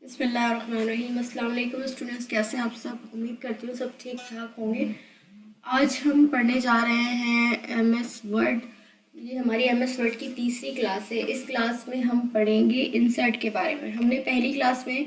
बिस्मिल्लाहिर्रहमानिर्रहीम। अस्सलाम वालेकुम स्टूडेंट्स, कैसे हैं आप सब? उम्मीद करती हूँ सब ठीक ठाक होंगे। आज हम पढ़ने जा रहे हैं एमएस वर्ड। ये हमारी एमएस वर्ड की तीसरी क्लास है। इस क्लास में हम पढ़ेंगे इंसर्ट के बारे में। हमने पहली क्लास में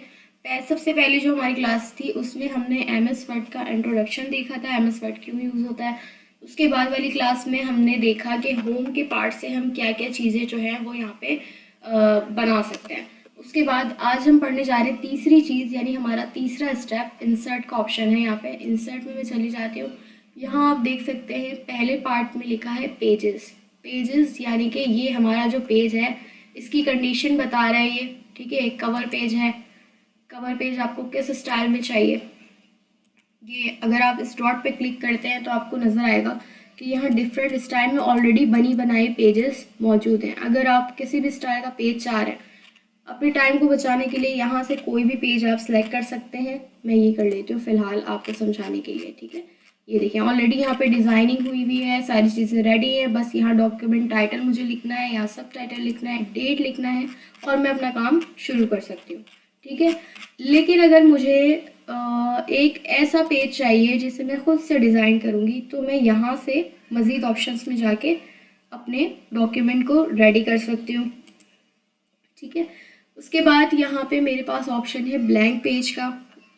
सबसे पहली जो हमारी क्लास थी उसमें हमने एमएस वर्ड का इंट्रोडक्शन देखा था, एमएस वर्ड क्यों यूज़ होता है। उसके बाद वाली क्लास में हमने देखा कि होम के पार्ट से हम क्या क्या चीज़ें जो हैं वो यहाँ पे बना सकते हैं। उसके बाद आज हम पढ़ने जा रहे हैं तीसरी चीज़, यानी हमारा तीसरा स्टेप इंसर्ट का ऑप्शन है। यहाँ पे इंसर्ट में मैं चली जाती हूँ। यहाँ आप देख सकते हैं पहले पार्ट में लिखा है पेजेस। पेजेस यानी कि ये हमारा जो पेज है इसकी कंडीशन बता रहा है ये, ठीक है। कवर पेज है। कवर पेज आपको किस स्टाइल में चाहिए, ये अगर आप इस डॉट पे क्लिक करते हैं तो आपको नज़र आएगा कि यहाँ डिफरेंट स्टाइल में ऑलरेडी बनी बनाई पेजेस मौजूद हैं। अगर आप किसी भी स्टाइल का पेज चाह रहे हैं, अपने टाइम को बचाने के लिए यहाँ से कोई भी पेज आप सिलेक्ट कर सकते हैं। मैं ये कर लेती हूँ फ़िलहाल आपको समझाने के लिए, ठीक है। ये देखिए ऑलरेडी यहाँ पे डिज़ाइनिंग हुई हुई है, सारी चीज़ें रेडी है। बस यहाँ डॉक्यूमेंट टाइटल मुझे लिखना है, यहाँ सब टाइटल लिखना है, डेट लिखना है और मैं अपना काम शुरू कर सकती हूँ, ठीक है। लेकिन अगर मुझे एक ऐसा पेज चाहिए जिसे मैं खुद से डिज़ाइन करूँगी तो मैं यहाँ से मज़ीद ऑप्शंस में जाके अपने डॉक्यूमेंट को रेडी कर सकती हूँ, ठीक है। उसके बाद यहाँ पे मेरे पास ऑप्शन है ब्लैंक पेज का।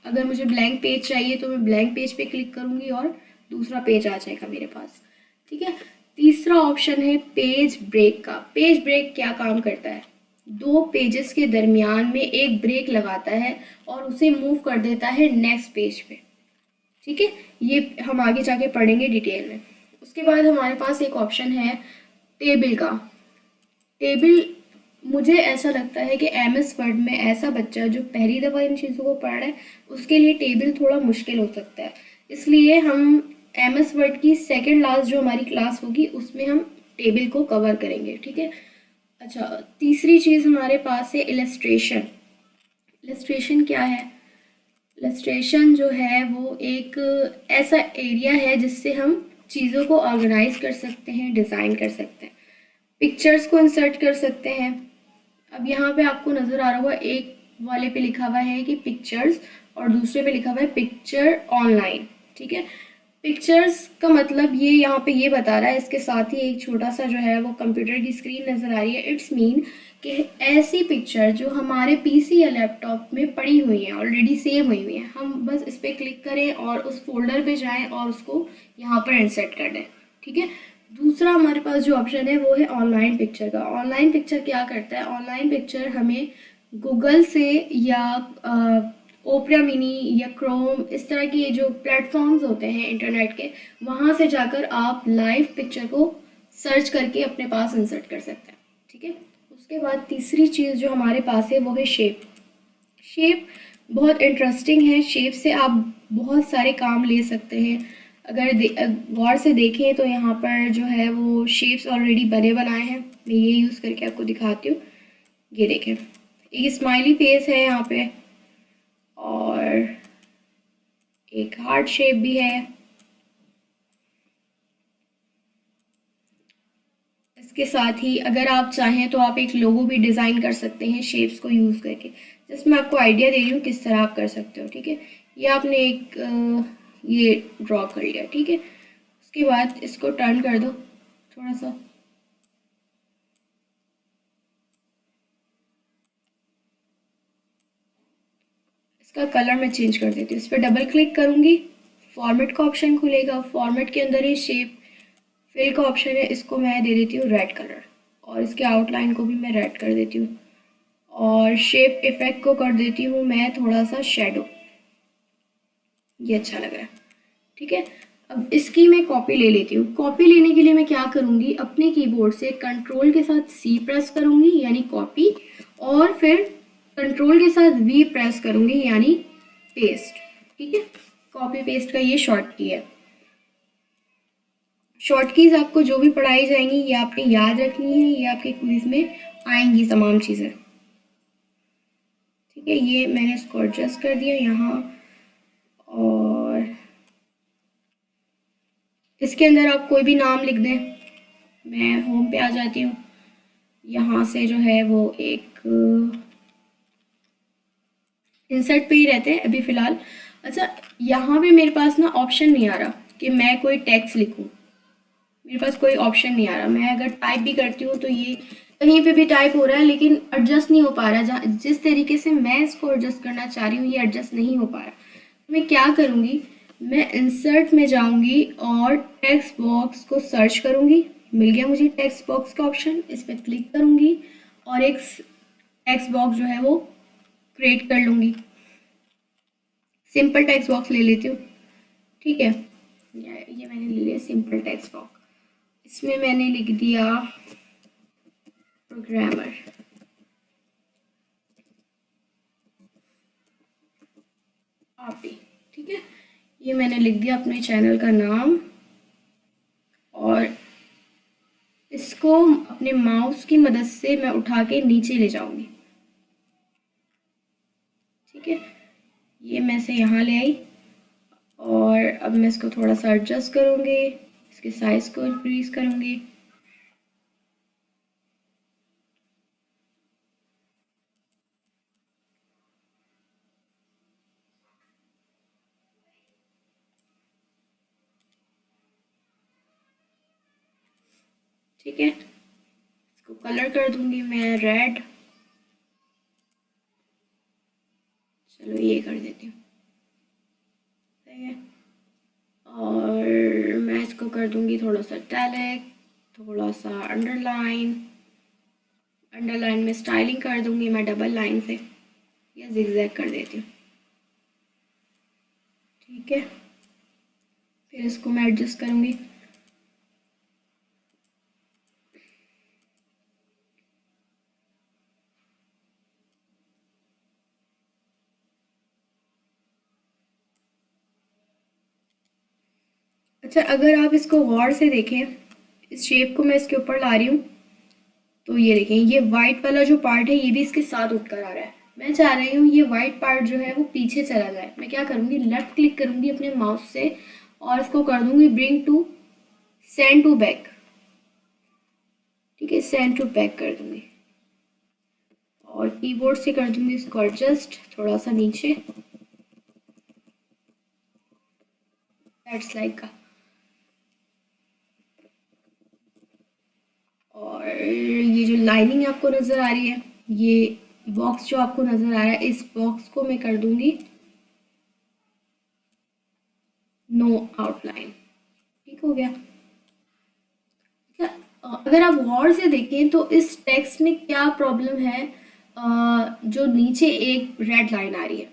अगर मुझे ब्लैंक पेज चाहिए तो मैं ब्लैंक पेज पे क्लिक करूँगी और दूसरा पेज आ जाएगा मेरे पास, ठीक है। तीसरा ऑप्शन है पेज ब्रेक का। पेज ब्रेक क्या काम करता है, दो पेजेस के दरमियान में एक ब्रेक लगाता है और उसे मूव कर देता है नेक्स्ट पेज पे, ठीक है। ये हम आगे जाके पढ़ेंगे डिटेल में। उसके बाद हमारे पास एक ऑप्शन है टेबल का। टेबल, मुझे ऐसा लगता है कि एमएस वर्ड में ऐसा बच्चा जो पहली दफ़ा इन चीज़ों को पढ़ रहा है उसके लिए टेबल थोड़ा मुश्किल हो सकता है। इसलिए हम एमएस वर्ड की सेकंड लास्ट जो हमारी क्लास होगी उसमें हम टेबल को कवर करेंगे, ठीक है। अच्छा, तीसरी चीज़ हमारे पास है इलस्ट्रेशन। इलस्ट्रेशन क्या है? इलस्ट्रेशन जो है वो एक ऐसा एरिया है जिससे हम चीज़ों को ऑर्गेनाइज कर सकते हैं, डिज़ाइन कर सकते हैं, पिक्चर्स को इंसर्ट कर सकते हैं। अब यहाँ पे आपको नज़र आ रहा होगा एक वाले पे लिखा हुआ है कि पिक्चर्स और दूसरे पे लिखा हुआ है पिक्चर ऑनलाइन, ठीक है। पिक्चर्स का मतलब ये यहाँ पे ये बता रहा है, इसके साथ ही एक छोटा सा जो है वो कंप्यूटर की स्क्रीन नज़र आ रही है। इट्स मीन कि ऐसी पिक्चर जो हमारे पीसी या लैपटॉप में पड़ी हुई है, ऑलरेडी सेव हुई हुई है, हम बस इस पर क्लिक करें और उस फोल्डर पे जाएं और उसको यहाँ पर इंसर्ट कर दें, ठीक है। दूसरा हमारे पास जो ऑप्शन है वो है ऑनलाइन पिक्चर का। ऑनलाइन पिक्चर क्या करता है? ऑनलाइन पिक्चर हमें गूगल से या ओपेरा मिनी या क्रोम, इस तरह के जो प्लेटफॉर्म्स होते हैं इंटरनेट के, वहाँ से जाकर आप लाइव पिक्चर को सर्च करके अपने पास इंसर्ट कर सकते हैं, ठीक है। उसके बाद तीसरी चीज़ जो हमारे पास है वो है शेप। शेप बहुत इंटरेस्टिंग है। शेप से आप बहुत सारे काम ले सकते हैं। अगर गौर से देखें तो यहाँ पर जो है वो शेप्स ऑलरेडी बने बनाए हैं। मैं ये यूज़ करके आपको दिखाती हूँ। ये देखें, एक स्माइली फेस है यहाँ पे और एक हार्ट शेप भी है। इसके साथ ही अगर आप चाहें तो आप एक लोगो भी डिज़ाइन कर सकते हैं शेप्स को यूज़ करके। जस्ट मैं आपको आइडिया दे रही हूँ किस तरह आप कर सकते हो, ठीक है। ये आपने एक ये ड्रॉ कर लिया, ठीक है। उसके बाद इसको टर्न कर दो थोड़ा सा। इसका कलर मैं चेंज कर देती हूँ। इस पर डबल क्लिक करूँगी, फॉर्मेट का ऑप्शन खुलेगा। फॉर्मेट के अंदर ही शेप फिल का ऑप्शन है, इसको मैं दे देती हूँ रेड कलर और इसके आउटलाइन को भी मैं रेड कर देती हूँ और शेप इफेक्ट को कर देती हूँ मैं थोड़ा सा शेडो। ये अच्छा लग रहा है, ठीक है। अब इसकी मैं कॉपी ले लेती हूँ। कॉपी लेने के लिए मैं क्या करूँगी, अपने कीबोर्ड से कंट्रोल के साथ सी प्रेस करूँगी यानी कॉपी, और फिर कंट्रोल के साथ वी प्रेस करूँगी यानी पेस्ट, ठीक है। कॉपी पेस्ट का ये शॉर्ट की है। शॉर्ट कीज आपको जो भी पढ़ाई जाएंगी ये आपने याद रखनी है, ये आपके क्विज में आएंगी तमाम चीज़ें, ठीक है। ये मैंने इसको एडजस्ट कर दिया यहाँ और इसके अंदर आप कोई भी नाम लिख दें। मैं होम पे आ जाती हूँ। यहाँ से जो है वो एक इंसर्ट पे ही रहते हैं अभी फ़िलहाल। अच्छा, यहाँ पे मेरे पास ना ऑप्शन नहीं आ रहा कि मैं कोई टेक्स्ट लिखूँ। मेरे पास कोई ऑप्शन नहीं आ रहा। मैं अगर टाइप भी करती हूँ तो ये कहीं पे भी टाइप हो रहा है, लेकिन एडजस्ट नहीं हो पा रहा। जहाँ जिस तरीके से मैं इसको एडजस्ट करना चाह रही हूँ ये एडजस्ट नहीं हो पा रहा। तो मैं क्या करूँगी, मैं इंसर्ट में जाऊँगी और टेक्स्ट बॉक्स को सर्च करूँगी। मिल गया मुझे टेक्स्ट बॉक्स का ऑप्शन, इस पर क्लिक करूँगी और एक टेक्स्ट बॉक्स जो है वो क्रिएट कर लूँगी। सिंपल टेक्स्ट बॉक्स ले लेती हूँ, ठीक है। ये मैंने ले लिया सिंपल टेक्स्ट बॉक्स। इसमें मैंने लिख दिया प्रोग्रामर। आप ही, ठीक है। ये मैंने लिख दिया अपने चैनल का नाम और इसको अपने माउस की मदद से मैं उठा के नीचे ले जाऊंगी, ठीक है। ये मैं से यहाँ ले आई और अब मैं इसको थोड़ा सा एडजस्ट करूँगी, इसके साइज को इंक्रीज करूँगी। ठीक है, इसको कलर कर दूंगी मैं रेड। चलो ये कर देती हूँ, सही है। और मैं इसको कर दूंगी थोड़ा सा इटैलिक, थोड़ा सा अंडरलाइन। अंडरलाइन में स्टाइलिंग कर दूंगी मैं डबल लाइन से, या जिगजैग कर देती हूँ, ठीक है। फिर इसको मैं एडजस्ट करूंगी। अच्छा, अगर आप इसको गौर से देखें, इस शेप को मैं इसके ऊपर ला रही हूँ तो ये देखें, ये वाइट वाला जो पार्ट है ये भी इसके साथ उठकर आ रहा है। मैं चाह रही हूँ ये वाइट पार्ट जो है वो पीछे चला जाए। मैं क्या करूँगी, लेफ्ट क्लिक करूँगी अपने माउस से और इसको कर दूँगी bring to send to back, ठीक है। सेंड टू बैक कर दूँगी और कीबोर्ड से कर दूँगी इसको एडजस्ट थोड़ा सा नीचे, दैट्स लाइक का। और ये जो लाइनिंग आपको नज़र आ रही है, ये बॉक्स जो आपको नज़र आ रहा है, इस बॉक्स को मैं कर दूंगी नो आउटलाइन, ठीक हो गया। अगर आप गौर से देखें तो इस टेक्स्ट में क्या प्रॉब्लम है, जो नीचे एक रेड लाइन आ रही है।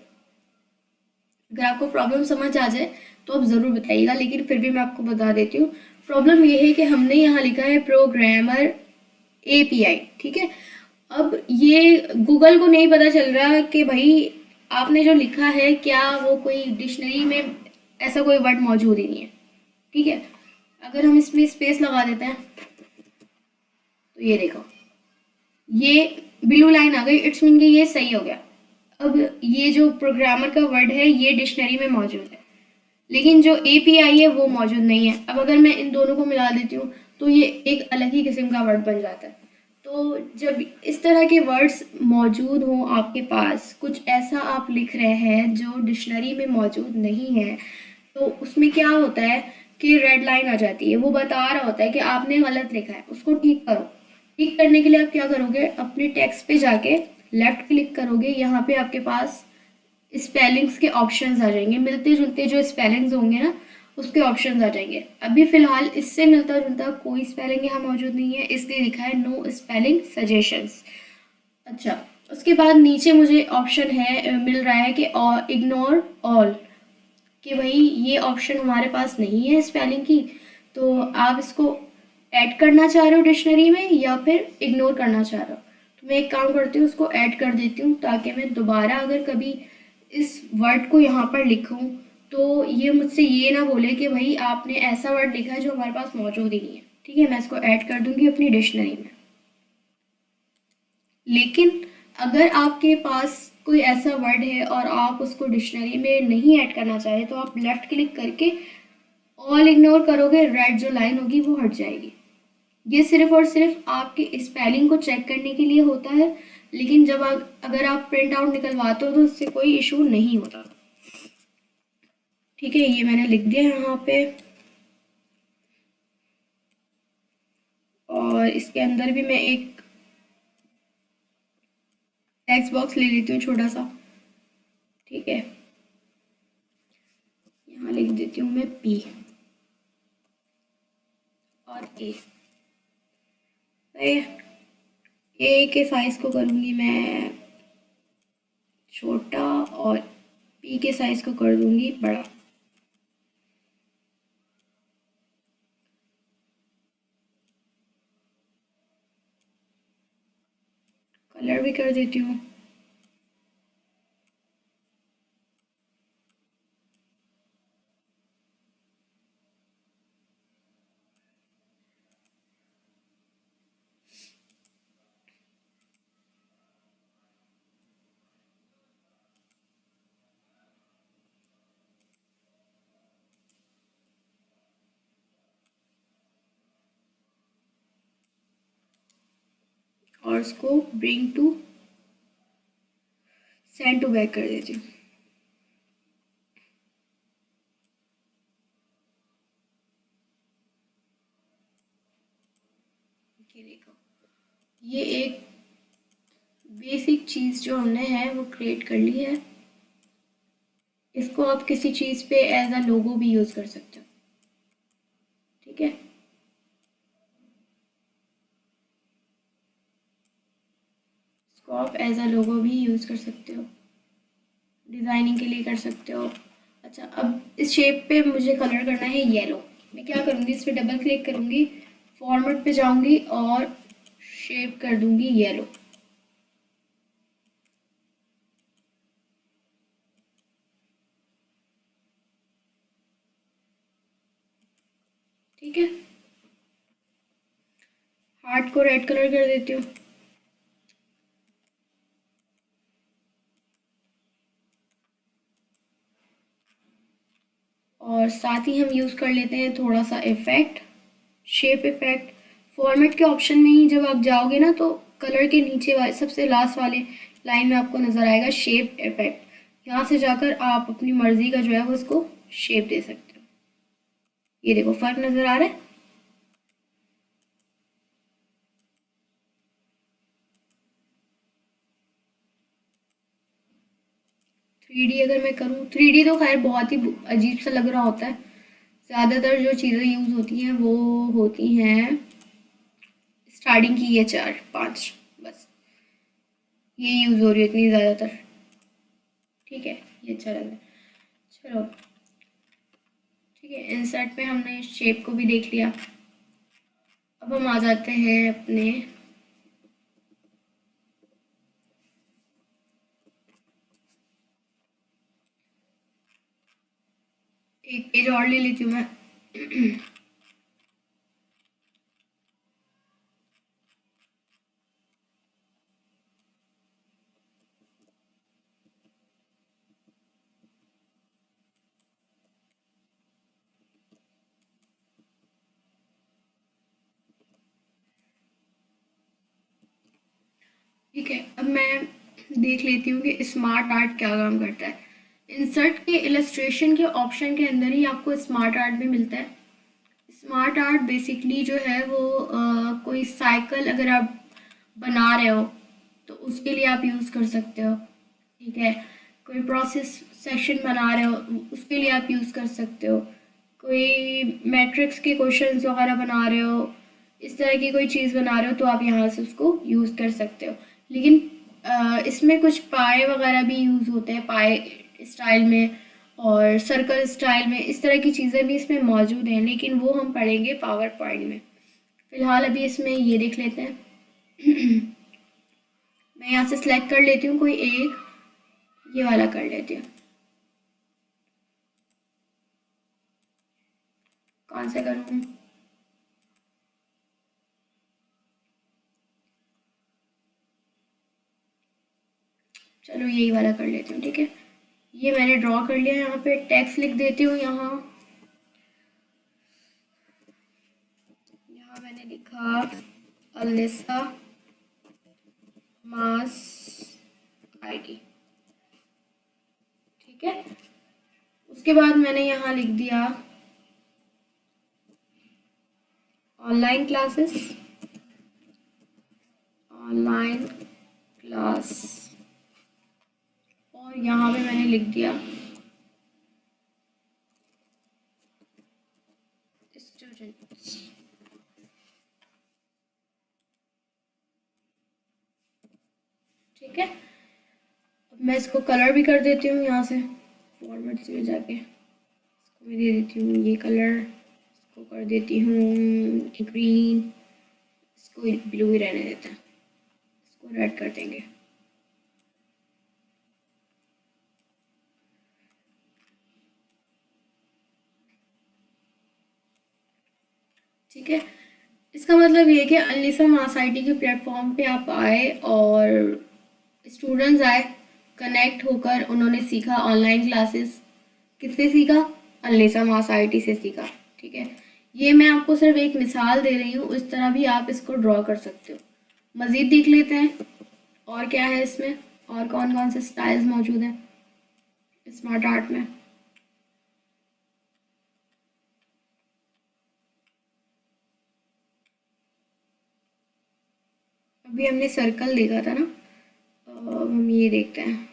अगर आपको प्रॉब्लम समझ आ जाए तो आप ज़रूर बताइएगा, लेकिन फिर भी मैं आपको बता देती हूँ। प्रॉब्लम ये है कि हमने यहाँ लिखा है प्रोग्रामर API, ठीक है। अब ये गूगल को नहीं पता चल रहा कि भाई आपने जो लिखा है क्या वो कोई डिक्शनरी में ऐसा कोई वर्ड मौजूद ही नहीं है, ठीक है। अगर हम इसमें स्पेस लगा देते हैं तो ये देखो, ये ब्लू लाइन आ गई, इट्स मीन कि ये सही हो गया। अब ये जो प्रोग्रामर का वर्ड है ये डिक्शनरी में मौजूद है, लेकिन जो API है वो मौजूद नहीं है। अब अगर मैं इन दोनों को मिला देती हूँ तो ये एक अलग ही किस्म का वर्ड बन जाता है। तो जब इस तरह के वर्ड्स मौजूद हों आपके पास, कुछ ऐसा आप लिख रहे हैं जो डिक्शनरी में मौजूद नहीं है, तो उसमें क्या होता है कि रेड लाइन आ जाती है। वो बता रहा होता है कि आपने गलत लिखा है, उसको ठीक करो। ठीक करने के लिए आप क्या करोगे, अपने टेक्स्ट पे जाके लेफ्ट क्लिक करोगे, यहाँ पे आपके पास स्पेलिंग्स के ऑप्शंस आ जाएंगे, मिलते जुलते जो स्पेलिंग्स होंगे ना उसके ऑप्शंस आ जाएंगे। अभी फिलहाल इससे मिलता जुलता कोई स्पेलिंग यहाँ मौजूद नहीं है, इसलिए लिखा है नो स्पेलिंग सजेशंस। अच्छा, उसके बाद नीचे मुझे ऑप्शन है मिल रहा है कि इग्नोर ऑल, कि भाई ये ऑप्शन हमारे पास नहीं है स्पेलिंग की, तो आप इसको ऐड करना चाह रहे हो डिक्शनरी में या फिर इग्नोर करना चाह रहे हो। तो मैं एक काम करती हूँ, उसको ऐड कर देती हूँ ताकि मैं दोबारा अगर कभी इस वर्ड को यहाँ पर लिखूँ तो ये मुझसे ये ना बोले कि भाई आपने ऐसा वर्ड लिखा है जो हमारे पास मौजूद ही नहीं है, ठीक है। मैं इसको ऐड कर दूंगी अपनी डिक्शनरी में। लेकिन अगर आपके पास कोई ऐसा वर्ड है और आप उसको डिक्शनरी में नहीं ऐड करना चाहे तो आप लेफ्ट क्लिक करके ऑल इग्नोर करोगे, रेड जो लाइन होगी वो हट जाएगी। ये सिर्फ और सिर्फ आपके स्पेलिंग को चेक करने के लिए होता है, लेकिन जब अगर आप प्रिंट आउट निकलवाते हो तो उससे कोई इशू नहीं होता। ठीक है, ये मैंने लिख दिया यहाँ पे। और इसके अंदर भी मैं एक टेक्स्ट बॉक्स ले लेती हूँ छोटा सा। ठीक है, यहाँ लिख देती हूँ मैं पी और ए के साइज को करूँगी मैं छोटा और पी के साइज को कर दूंगी बड़ा। कलर भी कर देती हूँ। और इसको bring to send to back कर देती हूँ। ये देखो, ये एक बेसिक चीज़ जो हमने है वो क्रिएट कर ली है। इसको आप किसी चीज़ पे एज अ लोगो भी यूज़ कर सकते हो। ठीक है, इसको आप एज अ लोगो भी यूज़ कर सकते हो, डिज़ाइनिंग के लिए कर सकते हो। अच्छा, अब इस शेप पे मुझे कलर करना है येलो। मैं क्या करूँगी, इस पर डबल क्लिक करूँगी, फॉर्मेट पे जाऊँगी और शेप कर दूँगी येलो। ठीक है, हार्ट को रेड कलर कर देती हूँ। और साथ ही हम यूज़ कर लेते हैं थोड़ा सा इफेक्ट, शेप इफेक्ट। फॉर्मेट के ऑप्शन में ही जब आप जाओगे ना तो कलर के नीचे वाले सबसे लास्ट वाले लाइन में आपको नज़र आएगा शेप इफेक्ट। यहाँ से जाकर आप अपनी मर्जी का जो है वो इसको शेप दे सकते हो। ये देखो, फर्क नज़र आ रहा है। थ्री डी अगर मैं करूँ, थ्री डी तो खैर बहुत ही अजीब सा लग रहा होता है। ज़्यादातर जो चीज़ें यूज़ होती हैं वो होती हैं स्टार्टिंग की, ये 4 5 बस ये यूज़ हो रही है इतनी ज़्यादातर। ठीक है, ये अच्छा लग रहा है। चलो ठीक है, इंसर्ट पे हमने शेप को भी देख लिया। अब हम आ जाते हैं अपने एक पेज और ले लेती हूँ मैं। ठीक है, अब मैं देख लेती हूँ कि स्मार्ट आर्ट क्या काम करता है। इंसर्ट के इलस्ट्रेशन के ऑप्शन के अंदर ही आपको स्मार्ट आर्ट भी मिलता है। स्मार्ट आर्ट बेसिकली जो है वो कोई साइकिल अगर आप बना रहे हो तो उसके लिए आप यूज़ कर सकते हो। ठीक है, कोई प्रोसेस सेशन बना रहे हो उसके लिए आप यूज़ कर सकते हो। कोई मैट्रिक्स के क्वेश्चंस वगैरह बना रहे हो, इस तरह की कोई चीज़ बना रहे हो तो आप यहाँ से उसको यूज़ कर सकते हो। लेकिन इसमें कुछ पाए वगैरह भी यूज़ होते हैं, पाए स्टाइल में और सर्कल स्टाइल में, इस तरह की चीज़ें भी इसमें मौजूद हैं, लेकिन वो हम पढ़ेंगे पावर पॉइंट में। फ़िलहाल अभी इसमें ये देख लेते हैं। मैं यहाँ से सिलेक्ट कर लेती हूँ कोई एक, ये वाला कर लेती हूँ। कौन सा करूँ? चलो यही वाला कर लेती हूँ। ठीक है, ये मैंने ड्रॉ कर लिया। यहाँ पे टेक्स्ट लिख देती हूँ। यहाँ यहाँ मैंने लिखा अलिसा मास आईडी, ठीक है। उसके बाद मैंने यहाँ लिख दिया ऑनलाइन क्लासेस, ऑनलाइन क्लास, और यहाँ पे मैंने लिख दिया स्टूडेंट्स, ठीक है। अब मैं इसको कलर भी कर देती हूँ, यहाँ से फॉर्मेट में जाके इसको मैं दे देती हूँ ये कलर, इसको कर देती हूँ ग्रीन, इसको ब्लू ही रहने देते हैं, इसको रेड कर देंगे। ठीक है, इसका मतलब ये कि अनलिसा मास आईडी के प्लेटफॉर्म पे आप आए और स्टूडेंट्स आए, कनेक्ट होकर उन्होंने सीखा ऑनलाइन क्लासेस। किससे सीखा? अनलिसा मास आईडी से सीखा, ठीक है। ये मैं आपको सिर्फ एक मिसाल दे रही हूँ, इस तरह भी आप इसको ड्रॉ कर सकते हो। मज़ीद देख लेते हैं और क्या है इसमें, और कौन कौन से स्टाइल्स मौजूद हैं स्मार्ट आर्ट में। अभी हमने सर्कल देखा था ना, अब हम ये देखते हैं।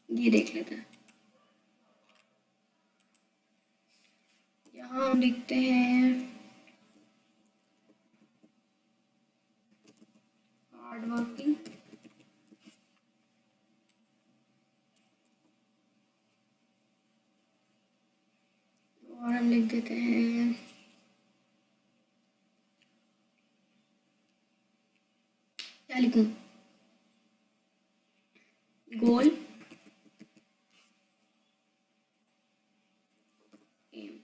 ये देख लेते हैं, यहाँ हम लिखते हैं हार्ड वर्किंग, और हम लिख देते हैं क्या लिखूं, गोल, एम,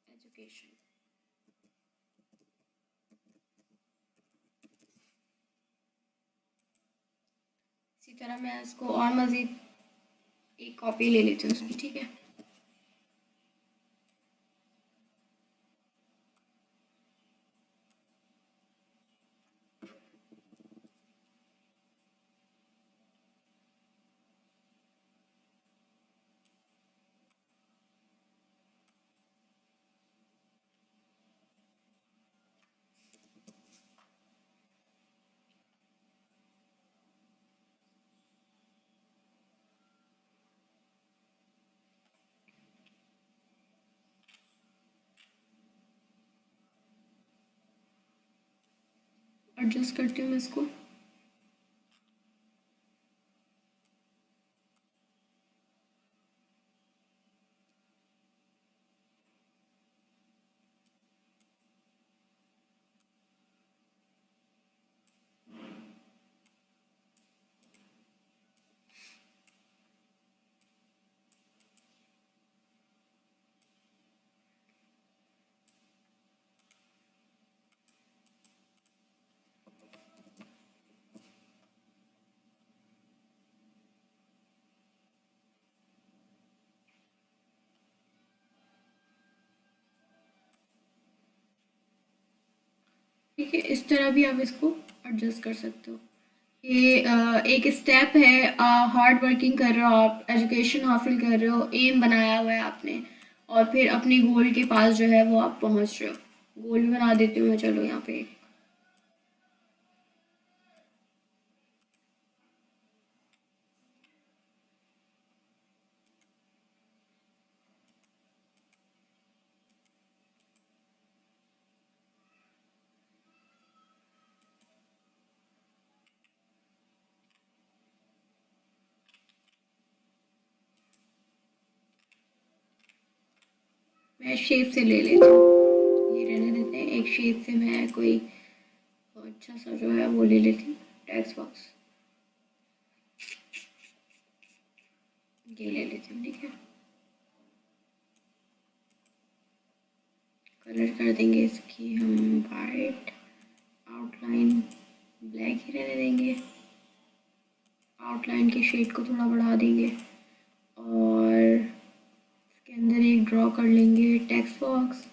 एजुकेशन। इसी तरह मैं इसको और मज़ीद एक कॉपी ले लेती हूँ उसकी, ठीक है। एडजस्ट करती हूँ मैं इसको। ठीक है, इस तरह भी आप इसको एडजस्ट कर सकते हो। ये एक स्टेप है, हार्ड वर्किंग कर रहे हो आप, एजुकेशन हासिल कर रहे हो, एम बनाया हुआ है आपने, और फिर अपने गोल के पास जो है वो आप पहुंच रहे हो। गोल भी बना देती हूँ मैं, चलो यहाँ पे। मैं शेप से ले लेती हूँ, ये रहने देते हैं। एक शेप से मैं कोई अच्छा सा जो है वो ले लेती हूँ टेक्स्ट बॉक्स, ये ले लेती हूँ। ठीक है, कलर कर देंगे इसकी हम वाइट, आउटलाइन ब्लैक ही रहने देंगे, आउटलाइन के शेड को थोड़ा बढ़ा देंगे और इसके अंदर एक ड्रॉ कर लेंगे टेक्स्ट बॉक्स।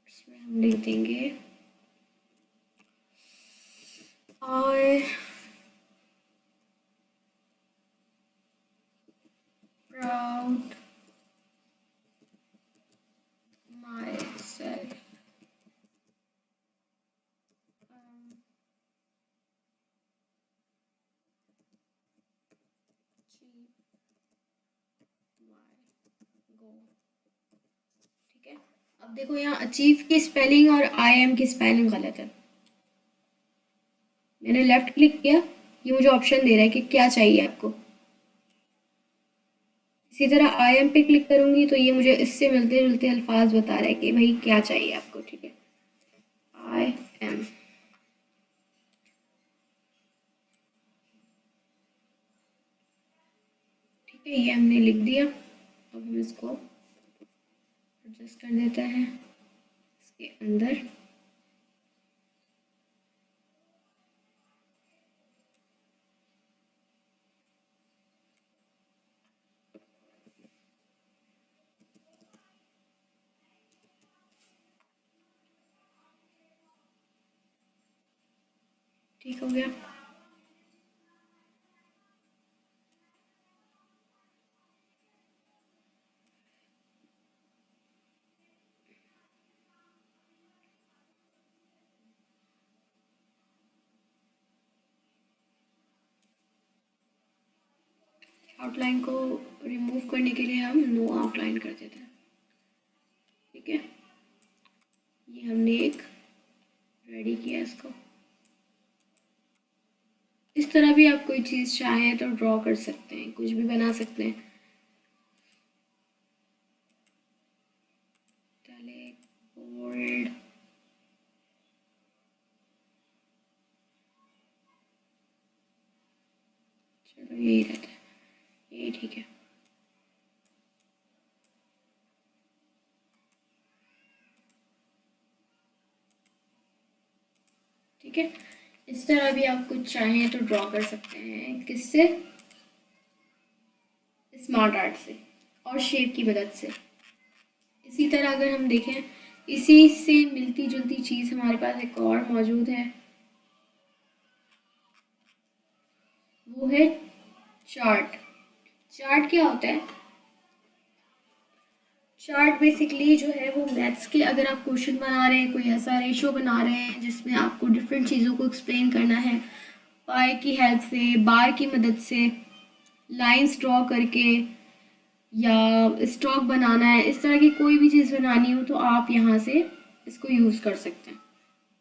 इसमें हम लिख देंगे I proud myself achieve my goal। ठीक है, अब देखो यहाँ अचीव की स्पेलिंग और आई एम की स्पेलिंग गलत है। मैंने लेफ्ट क्लिक किया, ये मुझे ऑप्शन दे रहा है कि क्या चाहिए आपको। इसी तरह आई एम पे क्लिक करूंगी तो ये मुझे इससे मिलते जुलते अल्फाज बता रहा है कि भाई क्या चाहिए आपको। ठीक है, आई एम। ठीक है, ये हमने लिख दिया। अब हम इसको एडजस्ट कर देते हैं इसके अंदर। ठीक हो गया। आउटलाइन को रिमूव करने के लिए हम नो आउटलाइन कर देते हैं। ठीक है, ये हमने एक रेडी किया इसको। इस तरह भी आप कोई चीज़ चाहें तो ड्रॉ कर सकते हैं, कुछ भी बना सकते हैं। बोल्ड, चलो यही रहता है, ये ठीक है। ठीक है, इस तरह भी आप कुछ चाहें तो ड्रॉ कर सकते हैं। किससे? स्मार्ट आर्ट से और शेप की मदद से। इसी तरह अगर हम देखें, इसी से मिलती जुलती चीज़ हमारे पास एक और मौजूद है, वो है चार्ट। चार्ट क्या होता है? चार्ट बेसिकली जो है वो मैथ्स के, अगर आप क्वेश्चन बना रहे हैं, कोई ऐसा रेशो बना रहे हैं जिसमें आपको डिफरेंट चीज़ों को एक्सप्लेन करना है, पाई की हेल्प से, बार की मदद से, लाइंस ड्रॉ करके, या स्टॉक बनाना है, इस तरह की कोई भी चीज़ बनानी हो तो आप यहाँ से इसको यूज़ कर सकते हैं।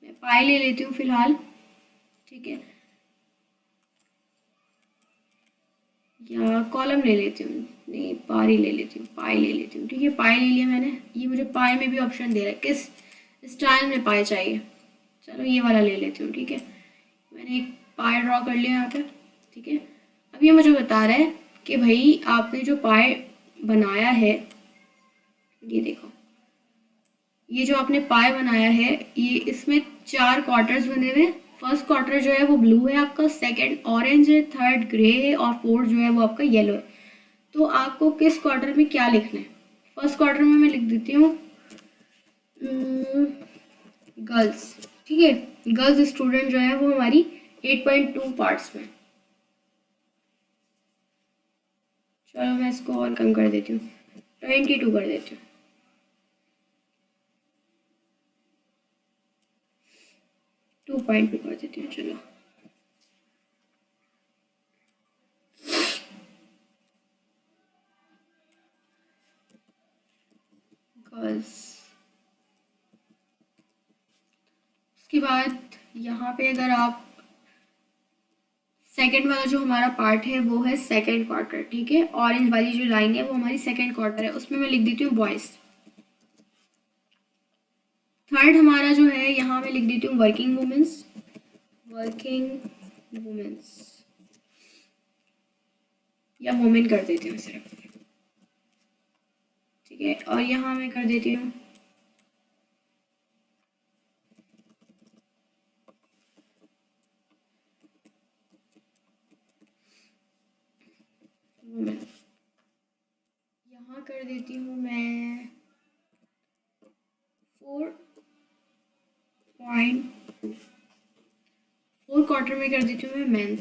मैं पाई ले लेती हूँ फ़िलहाल। ठीक है, या कॉलम ले लेती हूँ, नहीं बार ही ले लेती हूँ, पाई ले लेती हूँ। ठीक है, पाई ले लिया मैंने। ये मुझे पाई में भी ऑप्शन दे रहा है किस स्टाइल में पाई चाहिए। चलो ये वाला ले लेती हूँ। ठीक है, मैंने एक पाई ड्रॉ कर लिया यहाँ पे। ठीक है, अब ये मुझे बता रहा है कि भाई आपने जो पाई बनाया है, ये देखो, ये जो आपने पाई बनाया है, ये इसमें 4 क्वार्टर्स बने हुए। फर्स्ट क्वार्टर जो है वो ब्लू है आपका, सेकंड ऑरेंज है, थर्ड ग्रे है और फोर्थ जो है वो आपका येलो है। तो आपको किस क्वार्टर में क्या लिखना है? फर्स्ट क्वार्टर में मैं लिख देती हूँ गर्ल्स। ठीक है, गर्ल्स स्टूडेंट जो है वो हमारी 8.2 पार्ट्स में। चलो मैं इसको और कम कर देती हूँ, 22 कर देती हूँ। 2.2 कर देती हूँ। चलो गर्ल्स। उसके बाद यहाँ पे अगर आप सेकेंड वाला जो हमारा पार्ट है वो है सेकेंड क्वार्टर। ठीक है, ऑरेंज वाली जो लाइन है वो हमारी सेकेंड क्वार्टर है, उसमें मैं लिख देती हूँ बॉयज। थर्ड हमारा जो है, यहाँ मैं लिख देती हूँ वर्किंग वुमेन्स, वर्किंग वुमेन्स या वुमेन कर देती हूँ सिर्फ, ठीक है। और यहाँ मैं कर देती हूँ वुमेन, यहाँ कर देती हूँ मैं 4.2, 4 क्वार्टर में कर देती हूँ मैं मेंस।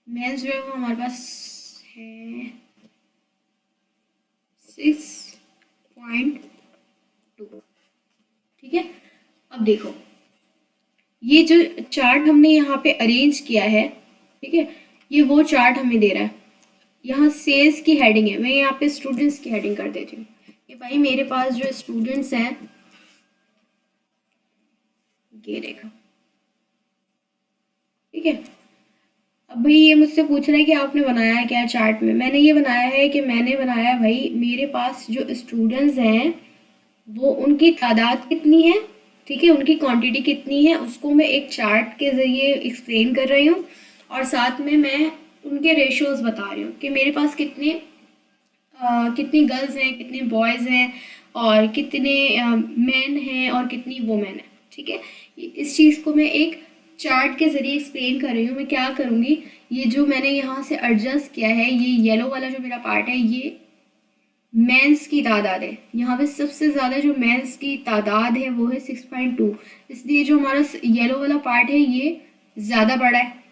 मेंस जो है वो हमारे पास है 6.2, ठीक है। अब देखो, ये जो चार्ट हमने यहाँ पे अरेंज किया है, ठीक है, ये वो चार्ट हमें दे रहा है। यहाँ सेल्स की हेडिंग है, मैं यहाँ पे स्टूडेंट्स की हेडिंग कर देती हूँ कि भाई मेरे पास जो स्टूडेंट्स हैं, ये देखो, ठीक है। अब भाई ये मुझसे पूछ रहा है कि आपने बनाया है क्या चार्ट में। मैंने ये बनाया है कि मैंने बनाया है भाई, मेरे पास जो स्टूडेंट्स हैं वो उनकी तादाद कितनी है, ठीक है, उनकी क्वांटिटी कितनी है, उसको मैं एक चार्ट के ज़रिए एक्सप्लेन कर रही हूँ। और साथ में मैं उनके रेशियोज बता रही हूँ कि मेरे पास कितनी गर्ल्स हैं, कितने बॉयज़ हैं, और कितने मैन हैं और कितनी वुमेन हैं, ठीक है। इस चीज़ को मैं एक चार्ट के ज़रिए एक्सप्लेन कर रही हूँ। मैं क्या करूँगी, ये जो मैंने यहाँ से एडजस्ट किया है, ये येलो वाला जो मेरा पार्ट है, ये मेंस की तादाद है। यहाँ पे सबसे ज़्यादा जो मेंस की तादाद है वो है 6.2, इसलिए जो हमारा येलो वाला पार्ट है ये ज़्यादा बड़ा है।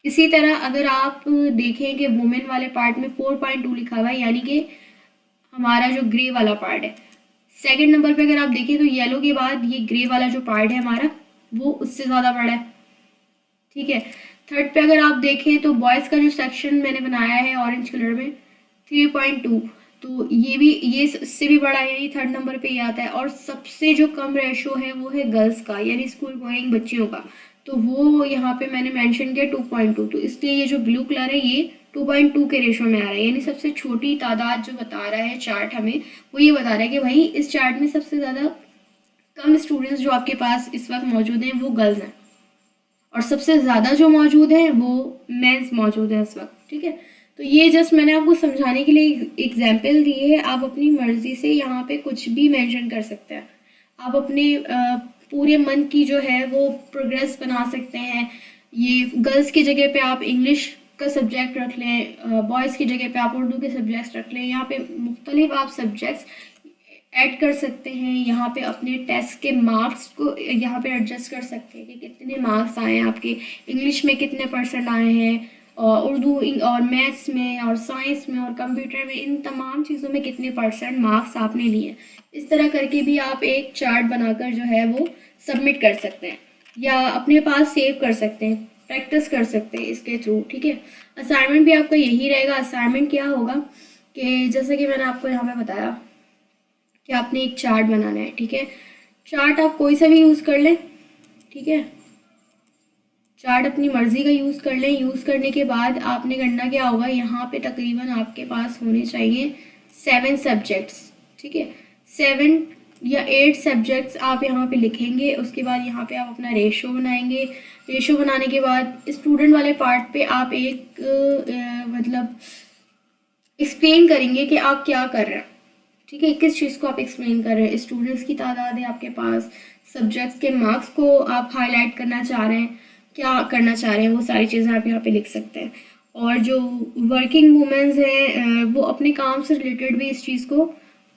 इसी तरह अगर आप देखें कि वुमेन वाले पार्ट में 4.2 लिखा हुआ है, यानी कि हमारा जो ग्रे वाला पार्ट है। सेकंड नंबर पे अगर आप देखें तो येलो के बाद ये ग्रे वाला जो पार्ट है हमारा, वो उससे ज़्यादा बड़ा है, ठीक है। थर्ड पे अगर आप देखें तो बॉयज़ का जो सेक्शन मैंने बनाया है ऑरेंज कलर में 3.2, तो ये भी, ये इससे भी बड़ा है, यानी थर्ड नंबर पे ये आता है। और सबसे जो कम रेशो है वो है गर्ल्स का, यानी स्कूल गोइंग बच्चियों का, तो वो यहाँ पे मैंने मेंशन किया 2.2, तो इसलिए ये जो ब्लू कलर है ये 2.2 के रेशो में आ रहा है। यानी सबसे छोटी तादाद जो बता रहा है चार्ट हमें, वो ये बता रहा है कि भाई इस चार्ट में सबसे ज़्यादा कम स्टूडेंट्स जो आपके पास इस वक्त मौजूद हैं वो गर्ल्स हैं, और सबसे ज़्यादा जो मौजूद हैं वो मेंस मौजूद हैं इस वक्त, ठीक है। तो ये जस्ट मैंने आपको समझाने के लिए एग्जाम्पल दी है। आप अपनी मर्ज़ी से यहाँ पे कुछ भी मेंशन कर सकते हैं। आप अपने पूरे मंथ की जो है वो प्रोग्रेस बना सकते हैं। ये गर्ल्स की जगह पे आप इंग्लिश का सब्जेक्ट रख लें, बॉयज़ की जगह पे आप उर्दू के सब्जेक्ट्स रख लें, यहाँ पे मुख्तलिफ आप सब्जेक्ट्स ऐड कर सकते हैं। यहाँ पे अपने टेस्ट के मार्क्स को यहाँ पे एडजस्ट कर सकते हैं कि कितने मार्क्स आए हैं आपके, इंग्लिश में कितने परसेंट आए हैं, और उर्दू और मैथ्स में और साइंस में और कंप्यूटर में, इन तमाम चीज़ों में कितने परसेंट मार्क्स आपने लिए। इस तरह करके भी आप एक चार्ट बनाकर जो है वो सबमिट कर सकते हैं या अपने पास सेव कर सकते हैं, प्रैक्टिस कर सकते हैं इसके थ्रू, ठीक है। असाइनमेंट भी आपका यही रहेगा। असाइनमेंट क्या होगा कि जैसे कि मैंने आपको यहाँ पे बताया कि आपने एक चार्ट बनाना है, ठीक है। चार्ट आप कोई सा भी यूज़ कर लें, ठीक है, चार्ट अपनी मर्ज़ी का यूज़ कर लें। यूज़ करने के बाद आपने करना क्या होगा, यहाँ पे तकरीबन आपके पास होने चाहिए 7 सब्जेक्ट्स, ठीक है। 7 या 8 सब्जेक्ट्स आप यहाँ पे लिखेंगे। उसके बाद यहाँ पे आप अपना रेशो बनाएंगे। रेशो बनाने के बाद स्टूडेंट वाले पार्ट पे आप एक मतलब एक्सप्लेन करेंगे कि आप क्या कर रहे हैं, ठीक है, किस चीज़ को आप एक्सप्लेन कर रहे हैं। स्टूडेंट्स की तादाद है आपके पास, सब्जेक्ट्स के मार्क्स को आप हाईलाइट करना चाह रहे हैं, क्या करना चाह रहे हैं, वो सारी चीज़ें आप यहाँ पे लिख सकते हैं। और जो वर्किंग वुमेन्स हैं वो अपने काम से रिलेटेड भी इस चीज़ को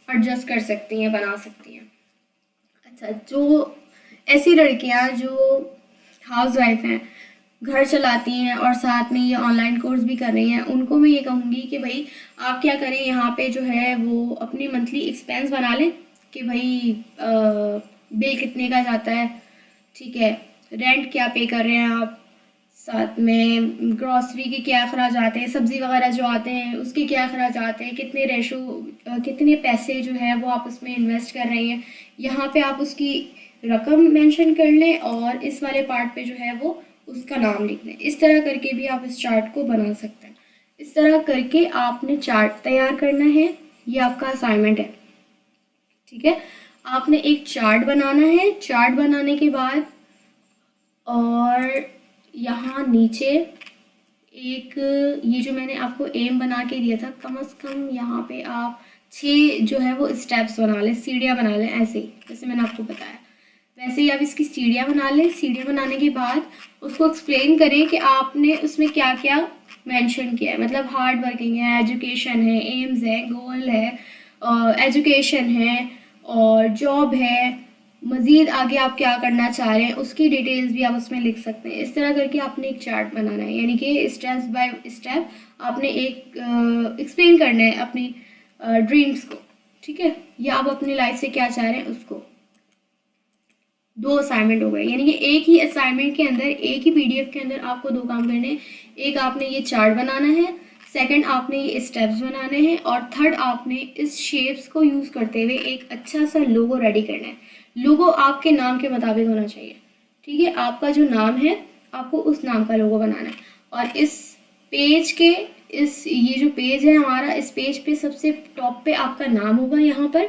एडजस्ट कर सकती हैं, बना सकती हैं। अच्छा, जो ऐसी लड़कियाँ जो हाउस वाइफ हैं, घर चलाती हैं और साथ में ये ऑनलाइन कोर्स भी कर रही हैं, उनको मैं ये कहूँगी कि भाई आप क्या करें, यहाँ पे जो है वो अपनी मंथली एक्सपेंस बना लें कि भाई बिल कितने का जाता है, ठीक है, रेंट क्या पे कर रहे हैं आप, साथ में ग्रॉसरी के क्या अखराज आते हैं, सब्ज़ी वगैरह जो आते हैं उसके क्या अखराज आते हैं, कितने रेशो, कितने पैसे जो है वो आप उसमें इन्वेस्ट कर रही हैं, यहाँ पे आप उसकी रकम मेंशन कर लें और इस वाले पार्ट पे जो है वो उसका नाम लिख लें। इस तरह करके भी आप इस चार्ट को बना सकते हैं। इस तरह करके आपने चार्ट तैयार करना है, ये आपका असाइनमेंट है। ठीक है। आपने एक चार्ट बनाना है। चार्ट बनाने के बाद और यहाँ नीचे एक ये जो मैंने आपको एम बना के दिया था, कम से कम यहाँ पे आप 6 जो है वो स्टेप्स बना लें, सीढ़ियाँ बना लें, ऐसे ही जैसे मैंने आपको बताया वैसे ही आप इसकी सीढ़ियाँ बना लें। सीढ़ियाँ बनाने के बाद उसको एक्सप्लेन करें कि आपने उसमें क्या क्या मेंशन किया है, मतलब हार्ड वर्किंग है, एजुकेशन है, एम्स है, गोल है, एजुकेशन है और जॉब है, मज़ीद आगे आप क्या करना चाह रहे हैं उसकी डिटेल्स भी आप उसमें लिख सकते हैं। इस तरह करके आपने एक चार्ट बनाना है, यानी कि स्टेप बाय स्टेप आपने एक एक्सप्लेन करना है अपनी ड्रीम्स को, ठीक है, या आप अपनी लाइफ से क्या चाह रहे हैं उसको। 2 असाइनमेंट हो गए, यानी कि एक ही असाइनमेंट के अंदर, एक ही पीडीएफ के अंदर आपको 2 काम करने हैं। एक आपने ये चार्ट बनाना है, सेकंड आपने ये स्टेप्स बनाने हैं और थर्ड आपने इस शेप्स को यूज़ करते हुए एक अच्छा सा लोगो रेडी करना है। लोगो आपके नाम के मुताबिक होना चाहिए, ठीक है। आपका जो नाम है आपको उस नाम का लोगो बनाना है। और इस पेज के ये जो पेज है हमारा, इस पेज पे सबसे टॉप पे आपका नाम होगा यहाँ पर,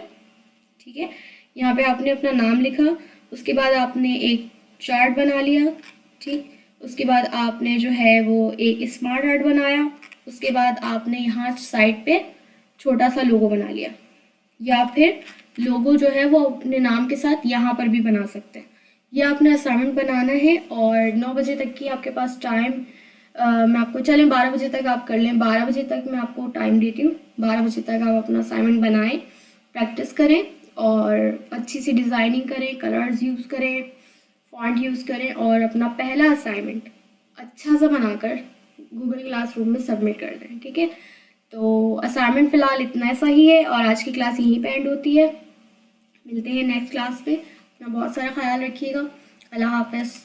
ठीक है। यहाँ पे आपने अपना नाम लिखा, उसके बाद आपने एक चार्ट बना लिया, ठीक। उसके बाद आपने जो है वो एक स्मार्ट आर्ट बनाया, उसके बाद आपने यहाँ साइड पे छोटा सा लोगो बना लिया, या फिर लोगो जो है वो अपने नाम के साथ यहाँ पर भी बना सकते हैं। ये आपने असाइनमेंट बनाना है और 9 बजे तक की आपके पास टाइम, मैं आपको, चलें 12 बजे तक आप कर लें, 12 बजे तक मैं आपको टाइम देती हूँ। 12 बजे तक आप अपना असाइनमेंट बनाएं, प्रैक्टिस करें और अच्छी सी डिज़ाइनिंग करें, कलर्स यूज़ करें, फॉन्ट यूज़ करें और अपना पहला असाइनमेंट अच्छा सा बनाकर गूगल क्लासरूम में सबमिट कर दें, ठीक है। तो असाइनमेंट फ़िलहाल इतना सा ही है और आज की क्लास यहीं पे एंड होती है। मिलते हैं नेक्स्ट क्लास पे। अपना बहुत सारा ख्याल रखिएगा। अल्लाह हाफ़िज़।